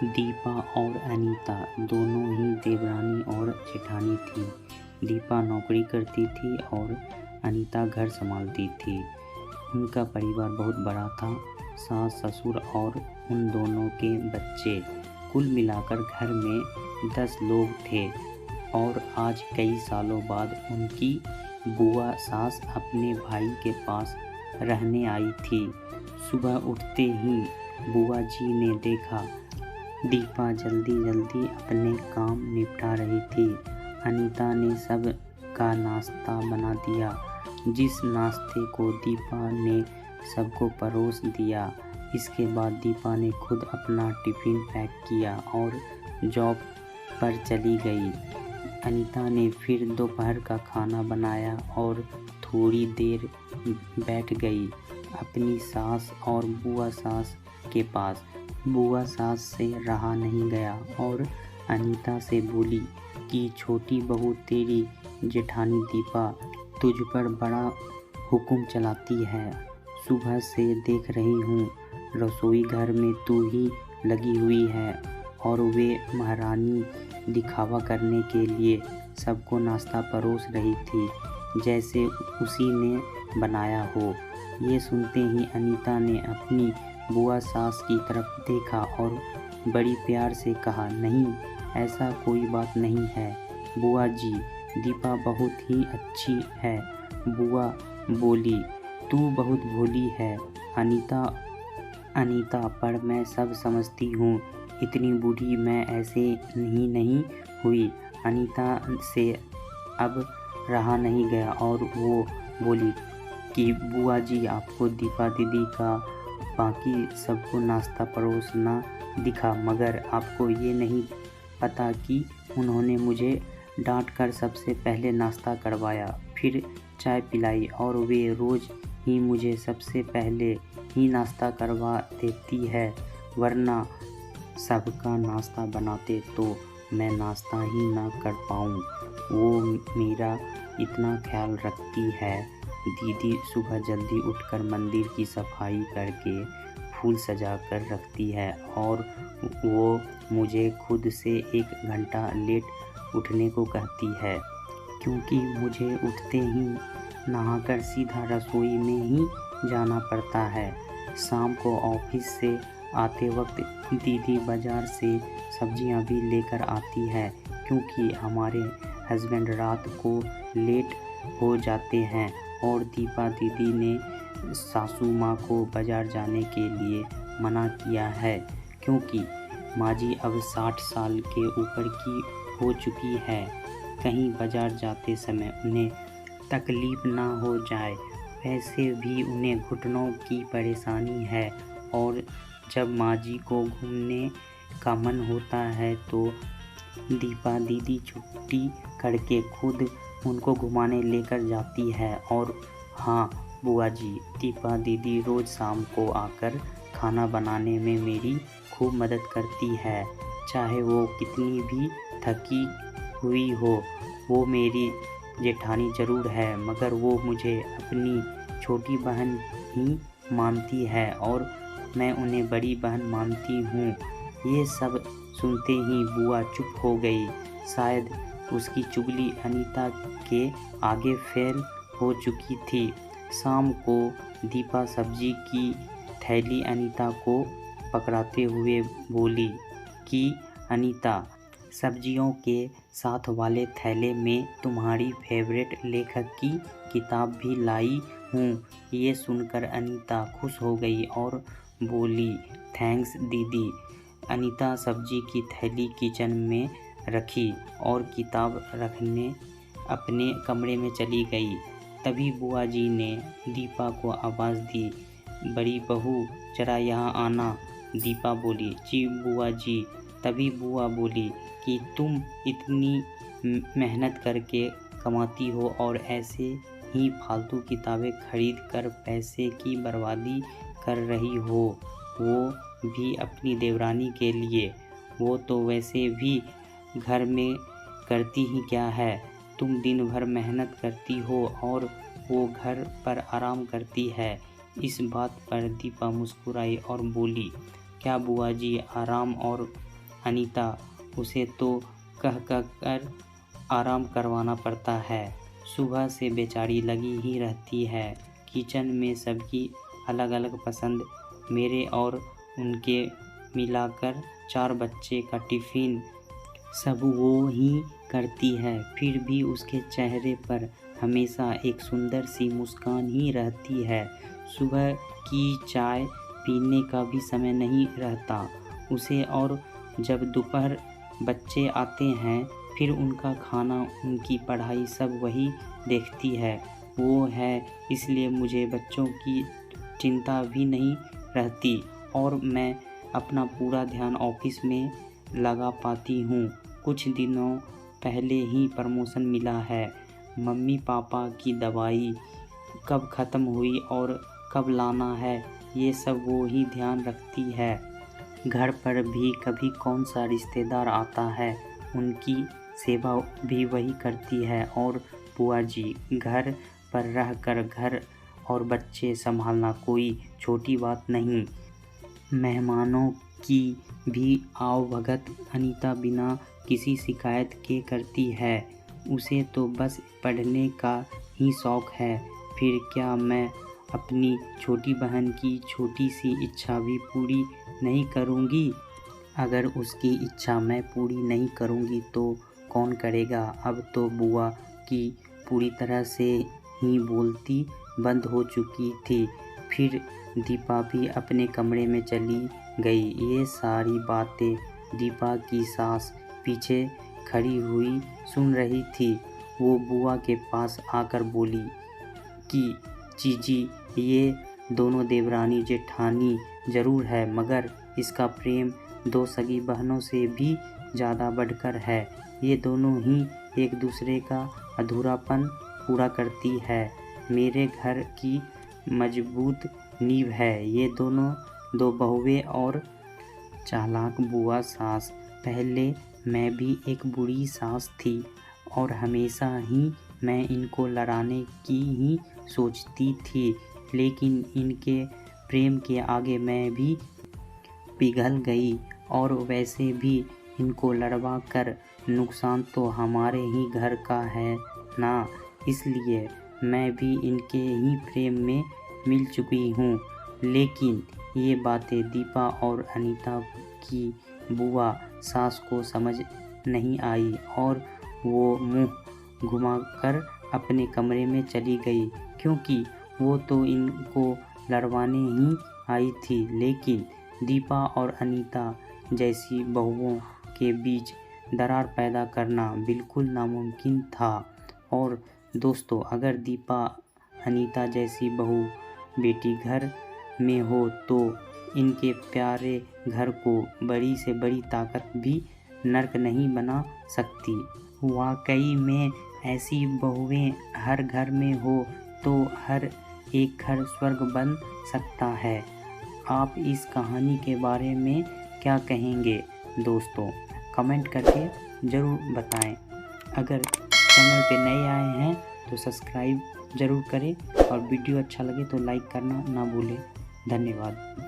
दीपा और अनीता दोनों ही देवरानी और जेठानी थीं। दीपा नौकरी करती थी और अनीता घर संभालती थी। उनका परिवार बहुत बड़ा था, सास ससुर और उन दोनों के बच्चे, कुल मिलाकर घर में 10 लोग थे। और आज कई सालों बाद उनकी बुआ सास अपने भाई के पास रहने आई थी। सुबह उठते ही बुआ जी ने देखा दीपा जल्दी जल्दी अपने काम निपटा रही थी। अनीता ने सब का नाश्ता बना दिया, जिस नाश्ते को दीपा ने सबको परोस दिया। इसके बाद दीपा ने खुद अपना टिफ़िन पैक किया और जॉब पर चली गई। अनीता ने फिर दोपहर का खाना बनाया और थोड़ी देर बैठ गई अपनी सास और बुआ सास के पास। बुआ सास से रहा नहीं गया और अनीता से बोली कि छोटी बहू तेरी जेठानी दीपा तुझ पर बड़ा हुक्म चलाती है। सुबह से देख रही हूँ रसोई घर में तू ही लगी हुई है और वे महारानी दिखावा करने के लिए सबको नाश्ता परोस रही थी, जैसे उसी ने बनाया हो। ये सुनते ही अनीता ने अपनी बुआ सास की तरफ देखा और बड़ी प्यार से कहा, नहीं, ऐसा कोई बात नहीं है बुआ जी, दीपा बहुत ही अच्छी है। बुआ बोली, तू बहुत भोली है अनीता, पर मैं सब समझती हूँ, इतनी बूढ़ी मैं ऐसे नहीं हुई। अनीता से अब रहा नहीं गया और वो बोली कि बुआ जी, आपको दीपा दीदी का बाकी सबको नाश्ता परोसना दिखा, मगर आपको ये नहीं पता कि उन्होंने मुझे डांट कर सबसे पहले नाश्ता करवाया, फिर चाय पिलाई और वे रोज़ ही मुझे सबसे पहले ही नाश्ता करवा देती है, वरना सबका नाश्ता बनाते तो मैं नाश्ता ही ना कर पाऊँ। वो मेरा इतना ख्याल रखती है। दीदी सुबह जल्दी उठकर मंदिर की सफाई करके फूल सजा कर रखती है और वो मुझे खुद से 1 घंटा लेट उठने को कहती है, क्योंकि मुझे उठते ही नहाकर सीधा रसोई में ही जाना पड़ता है। शाम को ऑफिस से आते वक्त दीदी बाज़ार से सब्जियां भी लेकर आती है, क्योंकि हमारे हस्बैंड रात को लेट हो जाते हैं और दीपा दीदी ने सासू माँ को बाज़ार जाने के लिए मना किया है, क्योंकि माँ जी अब 60 साल के ऊपर की हो चुकी है। कहीं बाज़ार जाते समय उन्हें तकलीफ़ ना हो जाए। वैसे भी उन्हें घुटनों की परेशानी है और जब माँ जी को घूमने का मन होता है तो दीपा दीदी छुट्टी करके खुद उनको घुमाने लेकर जाती है। और हाँ बुआ जी, दीपा दीदी रोज़ शाम को आकर खाना बनाने में मेरी खूब मदद करती है, चाहे वो कितनी भी थकी हुई हो। वो मेरी जेठानी ज़रूर है, मगर वो मुझे अपनी छोटी बहन ही मानती है और मैं उन्हें बड़ी बहन मानती हूँ। ये सब सुनते ही बुआ चुप हो गई। शायद उसकी चुगली अनीता के आगे फेल हो चुकी थी। शाम को दीपा सब्जी की थैली अनीता को पकड़ाते हुए बोली कि अनीता, सब्जियों के साथ वाले थैले में तुम्हारी फेवरेट लेखक की किताब भी लाई हूँ। ये सुनकर अनीता खुश हो गई और बोली, थैंक्स दीदी। अनीता सब्जी की थैली किचन में रखी और किताब रखने अपने कमरे में चली गई। तभी बुआ जी ने दीपा को आवाज़ दी, बड़ी बहू जरा यहाँ आना। दीपा बोली, जी बुआ जी। तभी बुआ बोली कि तुम इतनी मेहनत करके कमाती हो और ऐसे ही फालतू किताबें खरीद कर पैसे की बर्बादी कर रही हो, वो भी अपनी देवरानी के लिए। वो तो वैसे भी घर में करती ही क्या है, तुम दिन भर मेहनत करती हो और वो घर पर आराम करती है। इस बात पर दीपा मुस्कुराई और बोली, क्या बुआ जी, आराम और अनीता, उसे तो कह कर आराम करवाना पड़ता है। सुबह से बेचारी लगी ही रहती है। किचन में सबकी अलग अलग पसंद, मेरे और उनके मिलाकर 4 बच्चे का टिफ़िन सब वो ही करती है। फिर भी उसके चेहरे पर हमेशा एक सुंदर सी मुस्कान ही रहती है। सुबह की चाय पीने का भी समय नहीं रहता उसे, और जब दोपहर बच्चे आते हैं फिर उनका खाना, उनकी पढ़ाई सब वही देखती है। वो है, इसलिए मुझे बच्चों की चिंता भी नहीं रहती और मैं अपना पूरा ध्यान ऑफिस में लगा पाती हूँ। कुछ दिनों पहले ही प्रमोशन मिला है। मम्मी पापा की दवाई कब ख़त्म हुई और कब लाना है, ये सब वो ही ध्यान रखती है। घर पर भी कभी कौन सा रिश्तेदार आता है, उनकी सेवा भी वही करती है। और बुआ जी, घर पर रहकर घर और बच्चे संभालना कोई छोटी बात नहीं। मेहमानों की भी आवभगत अनीता बिना किसी शिकायत के करती है। उसे तो बस पढ़ने का ही शौक़ है। फिर क्या मैं अपनी छोटी बहन की छोटी सी इच्छा भी पूरी नहीं करूँगी? अगर उसकी इच्छा मैं पूरी नहीं करूँगी तो कौन करेगा? अब तो बुआ की पूरी तरह से ही बोलती बंद हो चुकी थी। फिर दीपा भी अपने कमरे में चली गई। ये सारी बातें दीपा की सास पीछे खड़ी हुई सुन रही थी। वो बुआ के पास आकर बोली कि जीजी, ये दोनों देवरानी जेठानी ज़रूर है, मगर इसका प्रेम 2 सगी बहनों से भी ज़्यादा बढ़कर है। ये दोनों ही एक दूसरे का अधूरापन पूरा करती है। मेरे घर की मजबूत नींव है ये दोनों 2 बहुएं। और चालाक बुआ सास, पहले मैं भी एक बुरी सास थी और हमेशा ही मैं इनको लड़ाने की ही सोचती थी, लेकिन इनके प्रेम के आगे मैं भी पिघल गई। और वैसे भी इनको लड़वा कर नुकसान तो हमारे ही घर का है ना, इसलिए मैं भी इनके ही प्रेम में मिल चुकी हूँ। लेकिन ये बातें दीपा और अनीता की बुआ सास को समझ नहीं आई और वो मुंह घुमाकर अपने कमरे में चली गई, क्योंकि वो तो इनको लड़वाने ही आई थी। लेकिन दीपा और अनीता जैसी बहुओं के बीच दरार पैदा करना बिल्कुल नामुमकिन था। और दोस्तों, अगर दीपा अनीता जैसी बहू बेटी घर में हो तो इनके प्यारे घर को बड़ी से बड़ी ताकत भी नर्क नहीं बना सकती। वाकई में ऐसी बहुएं हर घर में हो तो हर एक घर स्वर्ग बन सकता है। आप इस कहानी के बारे में क्या कहेंगे दोस्तों? कमेंट करके ज़रूर बताएं। अगर चैनल पे नए आए हैं तो सब्सक्राइब ज़रूर करें और वीडियो अच्छा लगे तो लाइक करना ना भूलें। धन्यवाद।